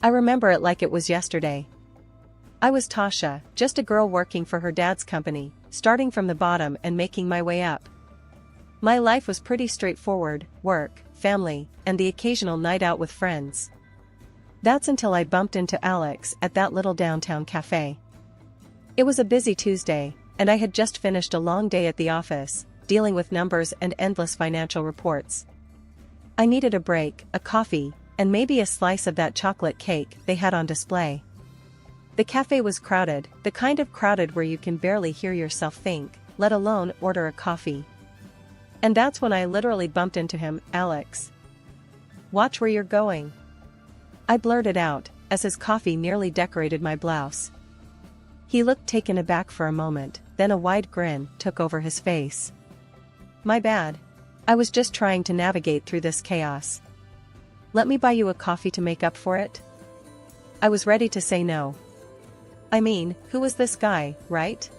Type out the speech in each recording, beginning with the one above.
I remember it like it was yesterday. I was Tasha, just a girl working for her dad's company, starting from the bottom and making my way up. My life was pretty straightforward: work, family, and the occasional night out with friends. That's until I bumped into Alex at that little downtown cafe. It was a busy Tuesday, and I had just finished a long day at the office, dealing with numbers and endless financial reports. I needed a break, a coffee, and maybe a slice of that chocolate cake they had on display. The cafe was crowded, the kind of crowded where you can barely hear yourself think, let alone order a coffee. And that's when I literally bumped into him. "Alex. Watch where you're going," I blurted out, as his coffee nearly decorated my blouse. He looked taken aback for a moment, then a wide grin took over his face. "My bad. I was just trying to navigate through this chaos. Let me buy you a coffee to make up for it?" I was ready to say no. I mean, who was this guy, right?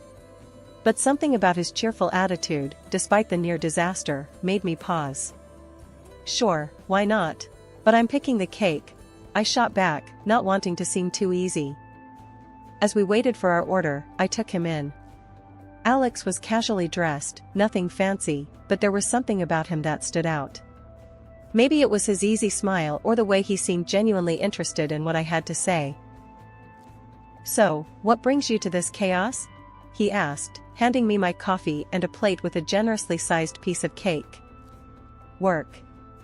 But something about his cheerful attitude, despite the near disaster, made me pause. "Sure, why not? But I'm picking the cake," I shot back, not wanting to seem too easy. As we waited for our order, I took him in. Alex was casually dressed, nothing fancy, but there was something about him that stood out. Maybe it was his easy smile or the way he seemed genuinely interested in what I had to say. "So, what brings you to this chaos?" he asked, handing me my coffee and a plate with a generously sized piece of cake. "Work.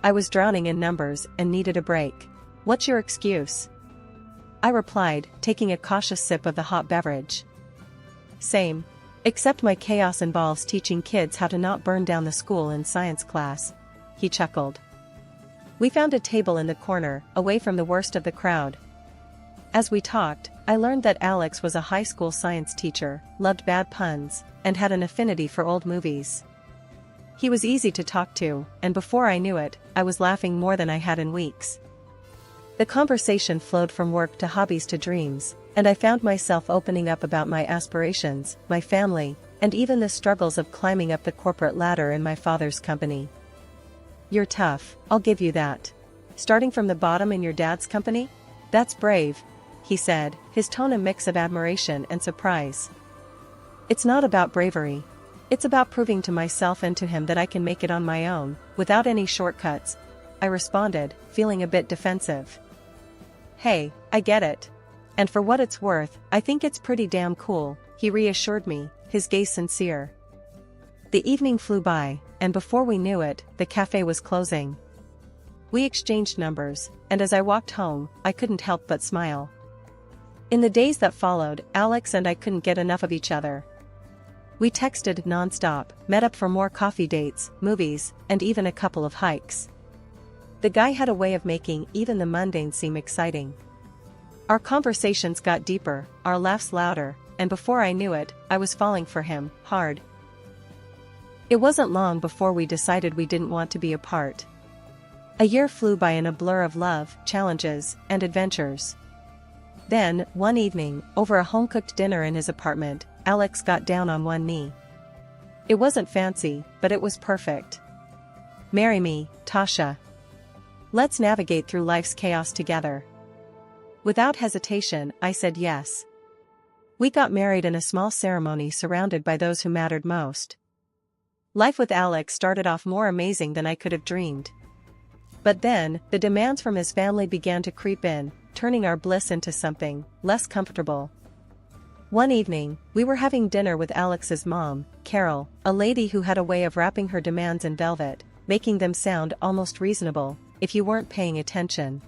I was drowning in numbers and needed a break. What's your excuse?" I replied, taking a cautious sip of the hot beverage. "Same. Except my chaos involves teaching kids how to not burn down the school in science class," he chuckled. We found a table in the corner, away from the worst of the crowd. As we talked, I learned that Alex was a high school science teacher, loved bad puns, and had an affinity for old movies. He was easy to talk to, and before I knew it, I was laughing more than I had in weeks. The conversation flowed from work to hobbies to dreams, and I found myself opening up about my aspirations, my family, and even the struggles of climbing up the corporate ladder in my father's company. "You're tough, I'll give you that. Starting from the bottom in your dad's company? That's brave," he said, his tone a mix of admiration and surprise. "It's not about bravery. It's about proving to myself and to him that I can make it on my own, without any shortcuts," I responded, feeling a bit defensive. "Hey, I get it. And for what it's worth, I think it's pretty damn cool," he reassured me, his gaze sincere. The evening flew by, and before we knew it, the cafe was closing. We exchanged numbers, and as I walked home, I couldn't help but smile. In the days that followed, Alex and I couldn't get enough of each other. We texted nonstop, met up for more coffee dates, movies, and even a couple of hikes. The guy had a way of making even the mundane seem exciting. Our conversations got deeper, our laughs louder, and before I knew it, I was falling for him, hard. It wasn't long before we decided we didn't want to be apart. A year flew by in a blur of love, challenges, and adventures. Then, one evening, over a home-cooked dinner in his apartment, Alex got down on one knee. It wasn't fancy, but it was perfect. "Marry me, Tasha. Let's navigate through life's chaos together." Without hesitation, I said yes. We got married in a small ceremony surrounded by those who mattered most. Life with Alex started off more amazing than I could have dreamed. But then, the demands from his family began to creep in, turning our bliss into something less comfortable. One evening, we were having dinner with Alex's mom, Carol, a lady who had a way of wrapping her demands in velvet, making them sound almost reasonable, if you weren't paying attention.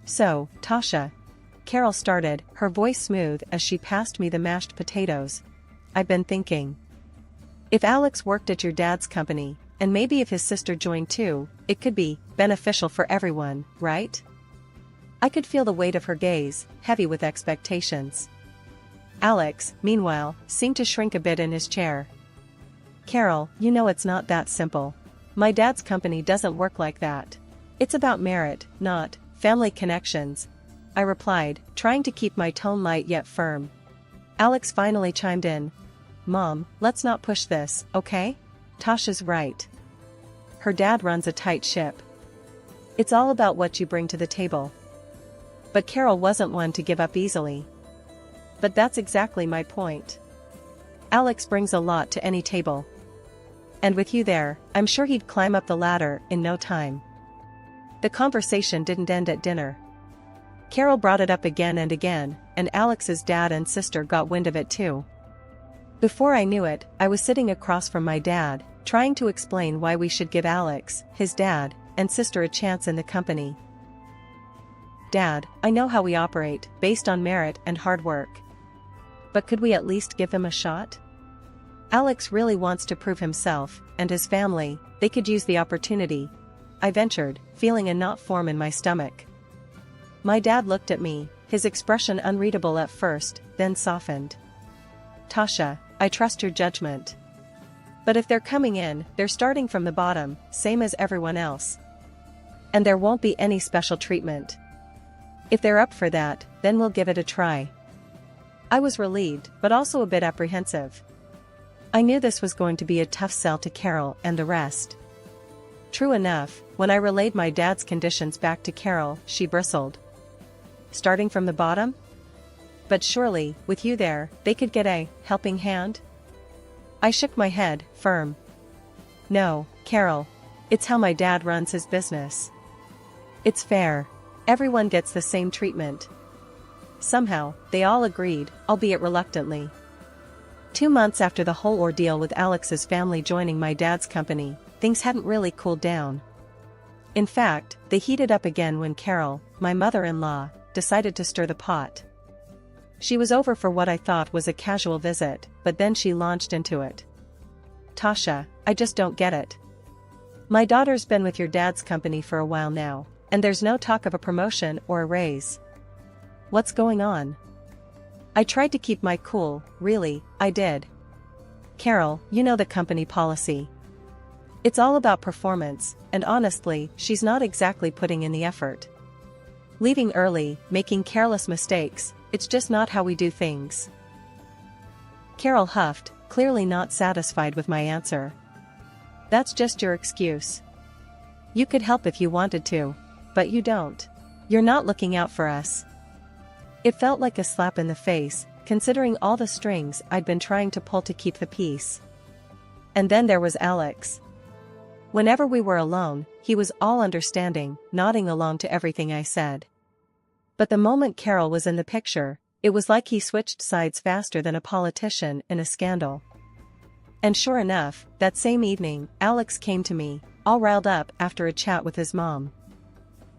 "So, Tasha," Carol started, her voice smooth as she passed me the mashed potatoes, "I've been thinking. If Alex worked at your dad's company, and maybe if his sister joined too, it could be beneficial for everyone, right?" I could feel the weight of her gaze, heavy with expectations. Alex, meanwhile, seemed to shrink a bit in his chair. "Carol, you know it's not that simple. My dad's company doesn't work like that. It's about merit, not family connections," I replied, trying to keep my tone light yet firm. Alex finally chimed in. "Mom, let's not push this, okay? Tasha's right. Her dad runs a tight ship. It's all about what you bring to the table." But Carol wasn't one to give up easily. But that's exactly my point. Alex brings a lot to any table. And with you there, I'm sure he'd climb up the ladder in no time. The conversation didn't end at dinner. Carol brought it up again and again, and Alex's dad and sister got wind of it too. Before I knew it, I was sitting across from my dad, trying to explain why we should give Alex, his dad, and sister a chance in the company. Dad, I know how we operate, based on merit and hard work. But could we at least give them a shot? Alex really wants to prove himself, and his family, they could use the opportunity. I ventured, feeling a knot form in my stomach. My dad looked at me, his expression unreadable at first, then softened. Tasha, I trust your judgment. But if they're coming in, they're starting from the bottom, same as everyone else. And there won't be any special treatment. If they're up for that, then we'll give it a try. I was relieved, but also a bit apprehensive. I knew this was going to be a tough sell to Carol and the rest. True enough, when I relayed my dad's conditions back to Carol, she bristled. Starting from the bottom? But surely, with you there, they could get a helping hand? I shook my head, firm. No, Carol. It's how my dad runs his business. It's fair. Everyone gets the same treatment. Somehow, they all agreed, albeit reluctantly. 2 months after the whole ordeal with Alex's family joining my dad's company, things hadn't really cooled down. In fact, they heated up again when Carol, my mother-in-law, decided to stir the pot. She was over for what I thought was a casual visit, but then she launched into it. Tasha, I just don't get it. My daughter's been with your dad's company for a while now, and there's no talk of a promotion or a raise. What's going on? I tried to keep my cool, really, I did. Carol, you know the company policy. It's all about performance, and honestly, she's not exactly putting in the effort. Leaving early, making careless mistakes, it's just not how we do things. Carol huffed, clearly not satisfied with my answer. That's just your excuse. You could help if you wanted to, but you don't. You're not looking out for us. It felt like a slap in the face, considering all the strings I'd been trying to pull to keep the peace. And then there was Alex. Whenever we were alone, he was all understanding, nodding along to everything I said. But the moment Carol was in the picture, it was like he switched sides faster than a politician in a scandal. And sure enough, that same evening, Alex came to me, all riled up after a chat with his mom.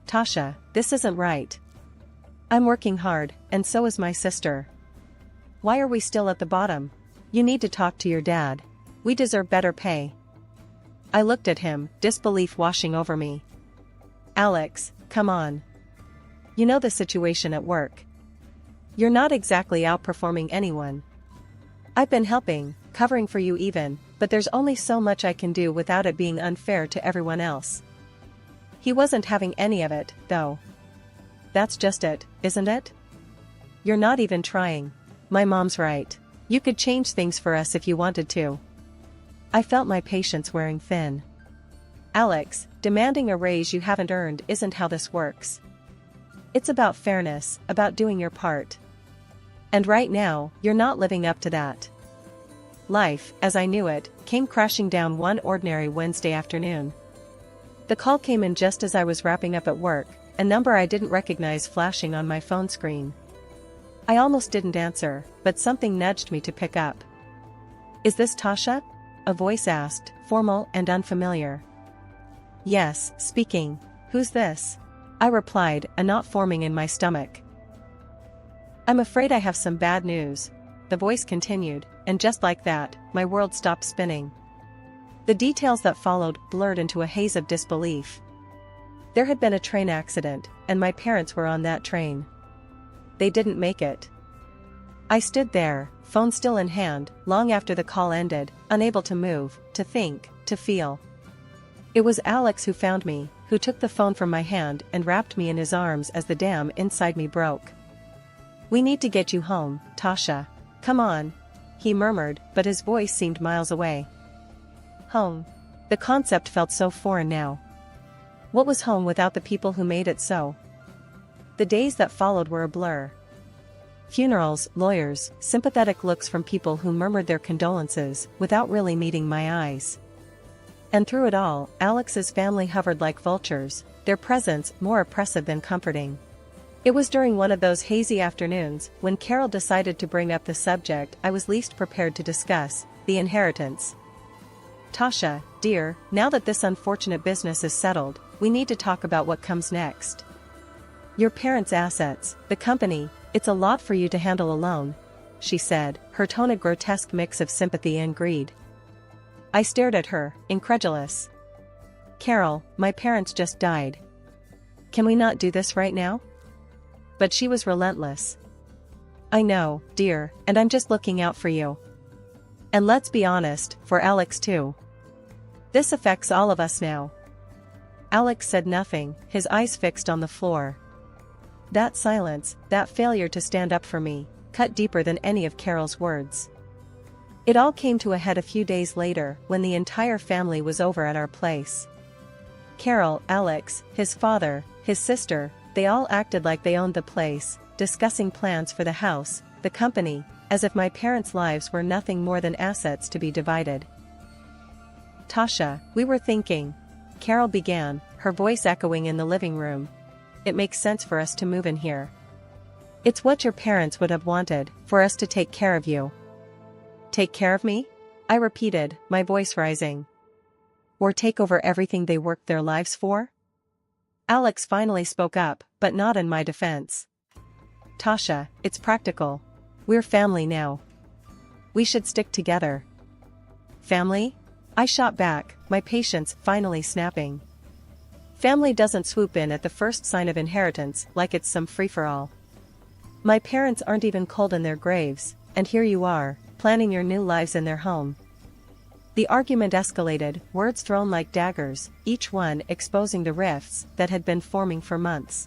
Tasha, this isn't right. I'm working hard, and so is my sister. Why are we still at the bottom? You need to talk to your dad. We deserve better pay. I looked at him, disbelief washing over me. Alex, come on. You know the situation at work. You're not exactly outperforming anyone. I've been helping, covering for you even, but there's only so much I can do without it being unfair to everyone else. He wasn't having any of it, though. That's just it, isn't it? You're not even trying. My mom's right. You could change things for us if you wanted to. I felt my patience wearing thin. Alex, demanding a raise you haven't earned isn't how this works. It's about fairness, about doing your part. And right now, you're not living up to that. Life, as I knew it, came crashing down one ordinary Wednesday afternoon. The call came in just as I was wrapping up at work, a number I didn't recognize flashing on my phone screen. I almost didn't answer, but something nudged me to pick up. Is this Tasha? A voice asked, formal and unfamiliar. Yes, speaking. Who's this? I replied, a knot forming in my stomach. I'm afraid I have some bad news, the voice continued, and just like that, my world stopped spinning. The details that followed blurred into a haze of disbelief. There had been a train accident, and my parents were on that train. They didn't make it. I stood there, phone still in hand, long after the call ended, unable to move, to think, to feel. It was Alex who found me, who took the phone from my hand and wrapped me in his arms as the dam inside me broke. We need to get you home, Tasha. Come on, he murmured, but his voice seemed miles away. Home. The concept felt so foreign now. What was home without the people who made it so? The days that followed were a blur. Funerals, lawyers, sympathetic looks from people who murmured their condolences without really meeting my eyes. And through it all, Alex's family hovered like vultures, their presence more oppressive than comforting. It was during one of those hazy afternoons when Carol decided to bring up the subject I was least prepared to discuss, the inheritance. "Tasha, dear, now that this unfortunate business is settled, we need to talk about what comes next. Your parents' assets, the company, it's a lot for you to handle alone," she said, her tone a grotesque mix of sympathy and greed. I stared at her, incredulous. "Carol, my parents just died. Can we not do this right now?" But she was relentless. "I know, dear, and I'm just looking out for you. And let's be honest, for Alex too. This affects all of us now." Alex said nothing, his eyes fixed on the floor. That silence, that failure to stand up for me, cut deeper than any of Carol's words. It all came to a head a few days later when the entire family was over at our place. Carol, Alex, his father, his sister, they all acted like they owned the place, discussing plans for the house, the company, as if my parents' lives were nothing more than assets to be divided. "Tasha, we were thinking," Carol began, her voice echoing in the living room. "It makes sense for us to move in here. It's what your parents would have wanted, for us to take care of you." "Take care of me?" I repeated, my voice rising. "Or take over everything they worked their lives for?" Alex finally spoke up, but not in my defense. "Tasha, it's practical. We're family now. We should stick together." "Family?" I shot back, my patience finally snapping. Family doesn't swoop in at the first sign of inheritance like it's some free-for-all. My parents aren't even cold in their graves, and here you are, planning your new lives in their home. The argument escalated, words thrown like daggers, each one exposing the rifts that had been forming for months.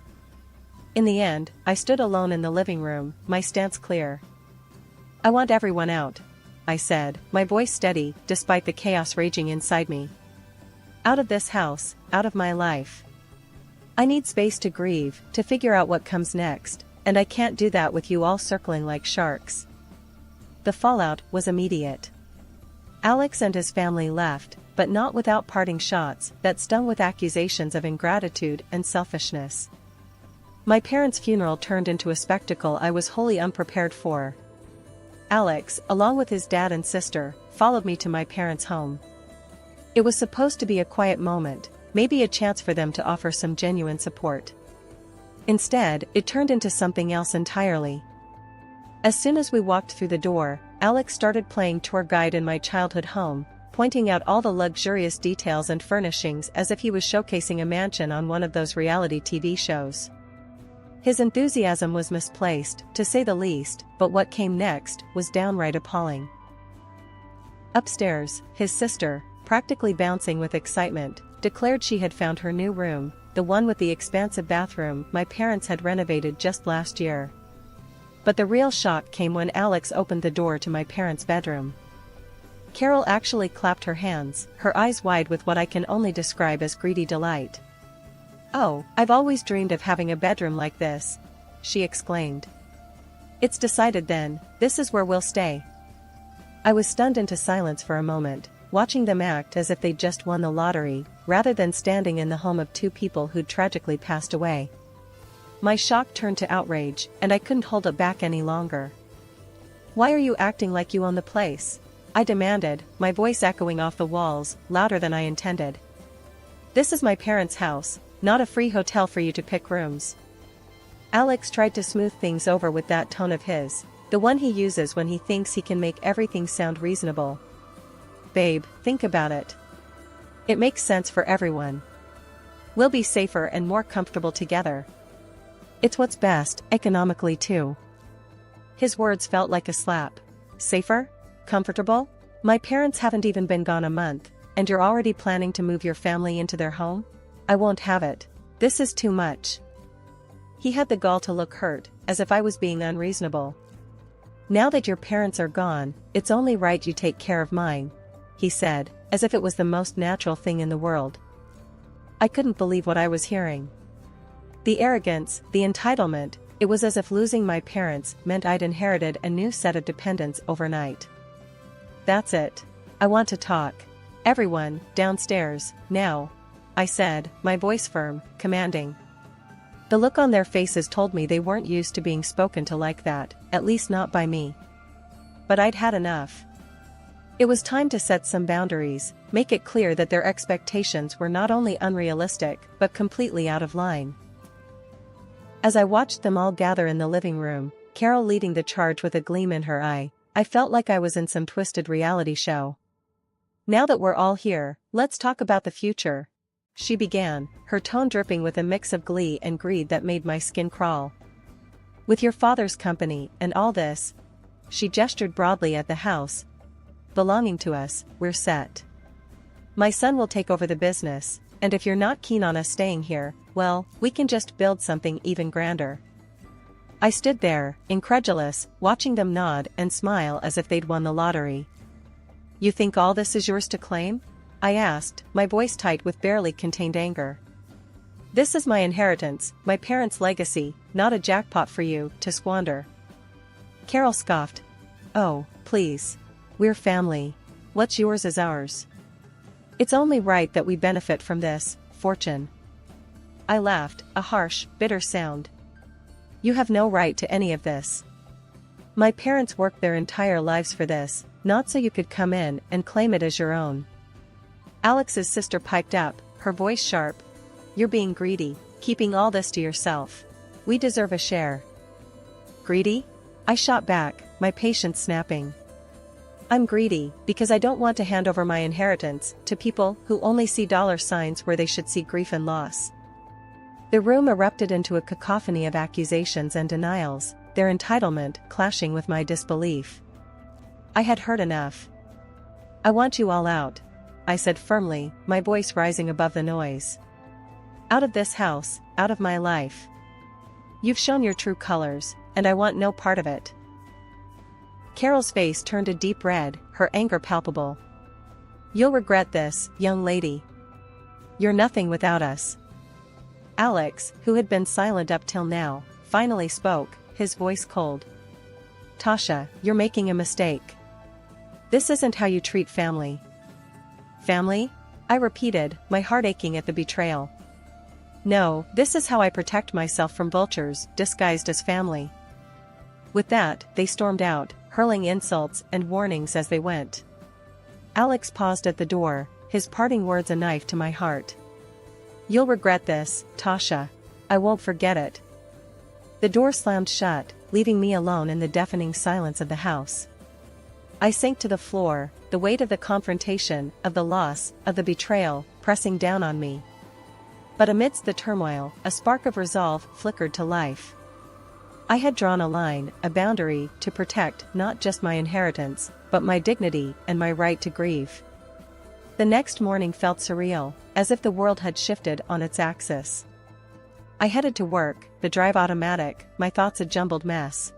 In the end, I stood alone in the living room, my stance clear. "I want everyone out," I said, my voice steady, despite the chaos raging inside me. "Out of this house, out of my life. I need space to grieve, to figure out what comes next, and I can't do that with you all circling like sharks." The fallout was immediate. Alex and his family left, but not without parting shots that stung with accusations of ingratitude and selfishness. My parents' funeral turned into a spectacle I was wholly unprepared for. Alex, along with his dad and sister, followed me to my parents' home. It was supposed to be a quiet moment, maybe a chance for them to offer some genuine support. Instead, it turned into something else entirely. As soon as we walked through the door, Alex started playing tour guide in my childhood home, pointing out all the luxurious details and furnishings as if he was showcasing a mansion on one of those reality TV shows. His enthusiasm was misplaced, to say the least, but what came next was downright appalling. Upstairs, his sister, practically bouncing with excitement, declared she had found her new room, the one with the expansive bathroom my parents had renovated just last year. But the real shock came when Alex opened the door to my parents' bedroom. Carol actually clapped her hands, her eyes wide with what I can only describe as greedy delight. "Oh, I've always dreamed of having a bedroom like this," she exclaimed. "It's decided then, this is where we'll stay." I was stunned into silence for a moment, watching them act as if they'd just won the lottery, rather than standing in the home of two people who'd tragically passed away. My shock turned to outrage, and I couldn't hold it back any longer. "Why are you acting like you own the place?" I demanded, my voice echoing off the walls, louder than I intended. "This is my parents' house, not a free hotel for you to pick rooms." Alex tried to smooth things over with that tone of his, the one he uses when he thinks he can make everything sound reasonable. "Babe, think about it. It makes sense for everyone. We'll be safer and more comfortable together. It's what's best, economically too." His words felt like a slap. Safer? Comfortable? My parents haven't even been gone a month, and you're already planning to move your family into their home? I won't have it. This is too much. He had the gall to look hurt, as if I was being unreasonable. "Now that your parents are gone, it's only right you take care of mine," he said, as if it was the most natural thing in the world. I couldn't believe what I was hearing. The arrogance, the entitlement, it was as if losing my parents meant I'd inherited a new set of dependents overnight. That's it. I want to talk. Everyone, downstairs, now, I said, my voice firm, commanding. The look on their faces told me they weren't used to being spoken to like that, at least not by me. But I'd had enough. It was time to set some boundaries, make it clear that their expectations were not only unrealistic but completely out of line. As I watched them all gather in the living room, Carol leading the charge with a gleam in her eye, I felt like I was in some twisted reality show. Now that we're all here, let's talk about the future, she began, her tone dripping with a mix of glee and greed that made my skin crawl. With your father's company and all this, she gestured broadly at the house belonging to us, we're set. My son will take over the business, and if you're not keen on us staying here, well, we can just build something even grander. I stood there, incredulous, watching them nod and smile as if they'd won the lottery. You think all this is yours to claim? I asked, my voice tight with barely contained anger. This is my inheritance, my parents' legacy, not a jackpot for you to squander. Carol scoffed. Oh, please. We're family. What's yours is ours. It's only right that we benefit from this fortune. I laughed, a harsh, bitter sound. You have no right to any of this. My parents worked their entire lives for this, not so you could come in and claim it as your own. Alex's sister piped up, her voice sharp. You're being greedy, keeping all this to yourself. We deserve a share. Greedy? I shot back, my patience snapping. I'm greedy because I don't want to hand over my inheritance to people who only see dollar signs where they should see grief and loss. The room erupted into a cacophony of accusations and denials, their entitlement clashing with my disbelief. I had heard enough. I want you all out, I said firmly, my voice rising above the noise. Out of this house, out of my life. You've shown your true colors, and I want no part of it. Carol's face turned a deep red, her anger palpable. You'll regret this, young lady. You're nothing without us. Alex, who had been silent up till now, finally spoke, his voice cold. Tasha, you're making a mistake. This isn't how you treat family. Family? I repeated, my heart aching at the betrayal. No, this is how I protect myself from vultures, disguised as family. With that, they stormed out, hurling insults and warnings as they went. Alex paused at the door, his parting words a knife to my heart. You'll regret this, Tasha. I won't forget it. The door slammed shut, leaving me alone in the deafening silence of the house. I sank to the floor, the weight of the confrontation, of the loss, of the betrayal, pressing down on me. But amidst the turmoil, a spark of resolve flickered to life. I had drawn a line, a boundary, to protect not just my inheritance, but my dignity and my right to grieve. The next morning felt surreal, as if the world had shifted on its axis. I headed to work, the drive automatic, my thoughts a jumbled mess.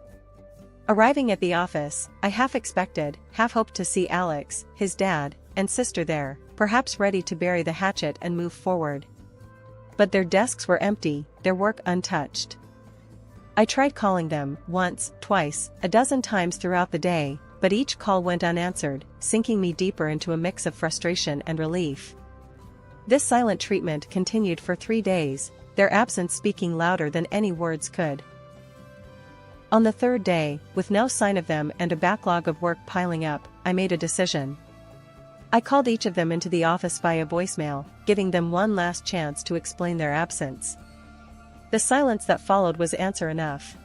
Arriving at the office, I half expected, half hoped to see Alex, his dad, and sister there, perhaps ready to bury the hatchet and move forward. But their desks were empty, their work untouched. I tried calling them, once, twice, a dozen times throughout the day, but each call went unanswered, sinking me deeper into a mix of frustration and relief. This silent treatment continued for 3 days, their absence speaking louder than any words could. On the 3rd day, with no sign of them and a backlog of work piling up, I made a decision. I called each of them into the office via voicemail, giving them one last chance to explain their absence. The silence that followed was answer enough.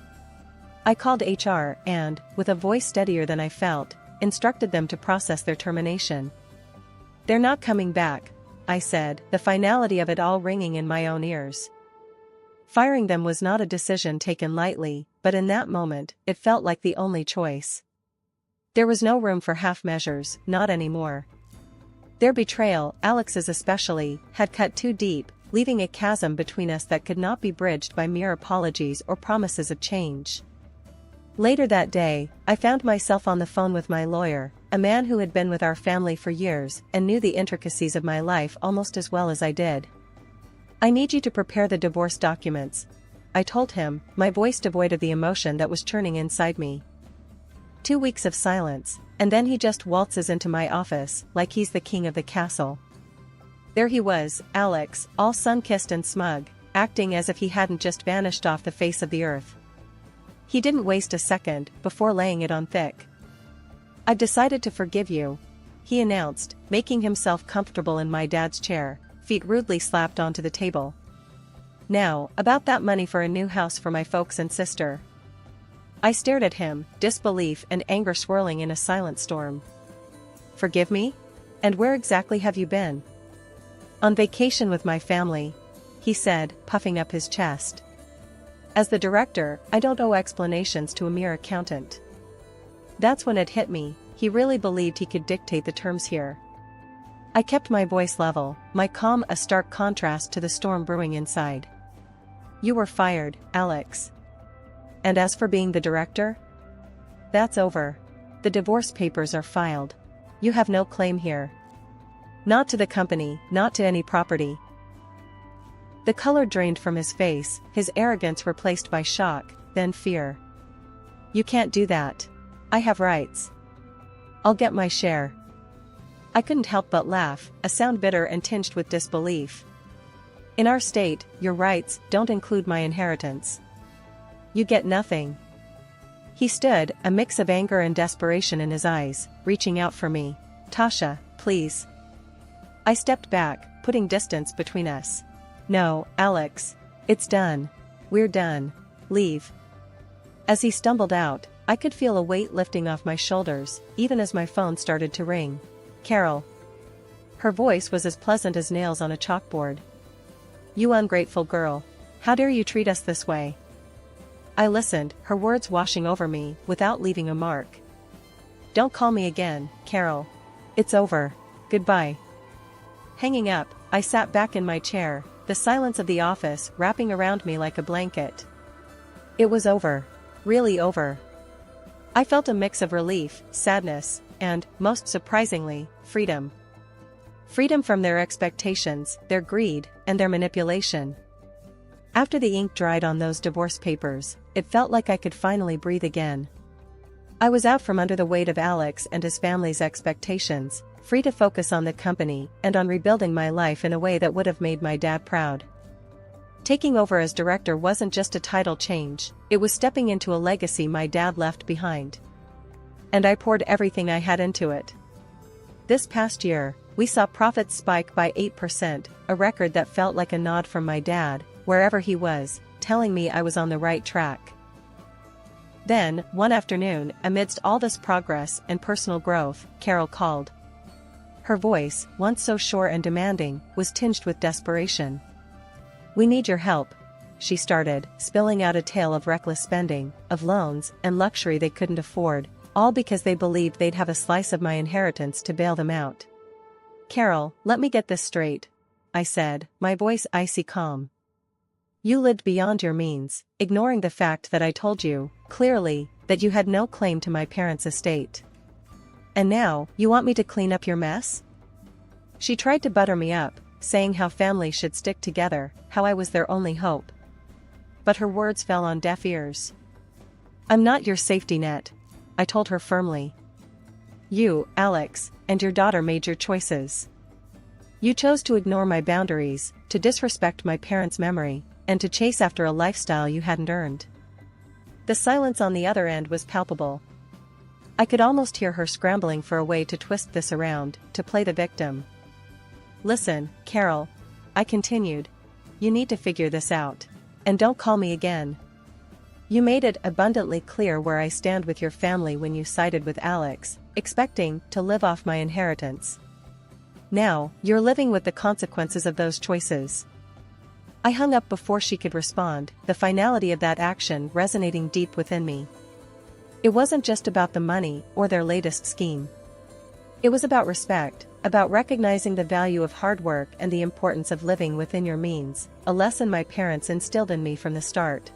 I called HR and, with a voice steadier than I felt, instructed them to process their termination. They're not coming back, I said, the finality of it all ringing in my own ears. Firing them was not a decision taken lightly, but in that moment, it felt like the only choice. There was no room for half measures, not anymore. Their betrayal, Alex's especially, had cut too deep, leaving a chasm between us that could not be bridged by mere apologies or promises of change. Later that day, I found myself on the phone with my lawyer, a man who had been with our family for years and knew the intricacies of my life almost as well as I did. I need you to prepare the divorce documents, I told him, my voice devoid of the emotion that was churning inside me. 2 weeks of silence, and then he just waltzes into my office like he's the king of the castle. There he was, Alex, all sun-kissed and smug, acting as if he hadn't just vanished off the face of the earth. He didn't waste a second before laying it on thick. "I've decided to forgive you," he announced, making himself comfortable in my dad's chair, feet rudely slapped onto the table. "Now, about that money for a new house for my folks and sister." I stared at him, disbelief and anger swirling in a silent storm. "Forgive me? And where exactly have you been?" "On vacation with my family," he said, puffing up his chest. "As the director, I don't owe explanations to a mere accountant." That's when it hit me, he really believed he could dictate the terms here. I kept my voice level, my calm a stark contrast to the storm brewing inside. "You were fired, Alex. And as for being the director? That's over. The divorce papers are filed. You have no claim here. Not to the company, not to any property." The color drained from his face, his arrogance replaced by shock, then fear. "You can't do that. I have rights. I'll get my share." I couldn't help but laugh, a sound bitter and tinged with disbelief. "In our state, your rights don't include my inheritance. You get nothing." He stood, a mix of anger and desperation in his eyes, reaching out for me. "Tasha, please." I stepped back, putting distance between us. "No, Alex. It's done. We're done. Leave." As he stumbled out, I could feel a weight lifting off my shoulders, even as my phone started to ring. "Carol." Her voice was as pleasant as nails on a chalkboard. "You ungrateful girl. How dare you treat us this way?" I listened, her words washing over me, without leaving a mark. "Don't call me again, Carol. It's over. Goodbye." Hanging up, I sat back in my chair, the silence of the office wrapping around me like a blanket. It was over. Really over. I felt a mix of relief, sadness, and, most surprisingly, freedom. Freedom from their expectations, their greed, and their manipulation. After the ink dried on those divorce papers, it felt like I could finally breathe again. I was out from under the weight of Alex and his family's expectations, free to focus on the company and on rebuilding my life in a way that would have made my dad proud. Taking over as director wasn't just a title change, it was stepping into a legacy my dad left behind. And I poured everything I had into it. This past year, we saw profits spike by 8%, a record that felt like a nod from my dad, wherever he was, telling me I was on the right track. Then, one afternoon, amidst all this progress and personal growth, Carol called. Her voice, once so sure and demanding, was tinged with desperation. "We need your help," she started, spilling out a tale of reckless spending, of loans and luxury they couldn't afford, all because they believed they'd have a slice of my inheritance to bail them out. "Carol, let me get this straight," I said, my voice icy calm. "You lived beyond your means, ignoring the fact that I told you, clearly, that you had no claim to my parents' estate. And now, you want me to clean up your mess?" She tried to butter me up, saying how families should stick together, how I was their only hope. But her words fell on deaf ears. "I'm not your safety net," I told her firmly. "You, Alex, and your daughter made your choices. You chose to ignore my boundaries, to disrespect my parents' memory, and to chase after a lifestyle you hadn't earned." The silence on the other end was palpable. I could almost hear her scrambling for a way to twist this around, to play the victim. "Listen, Carol," I continued. "You need to figure this out. And don't call me again. You made it abundantly clear where I stand with your family when you sided with Alex, expecting to live off my inheritance. Now, you're living with the consequences of those choices." I hung up before she could respond, the finality of that action resonating deep within me. It wasn't just about the money or their latest scheme. It was about respect, about recognizing the value of hard work and the importance of living within your means, a lesson my parents instilled in me from the start.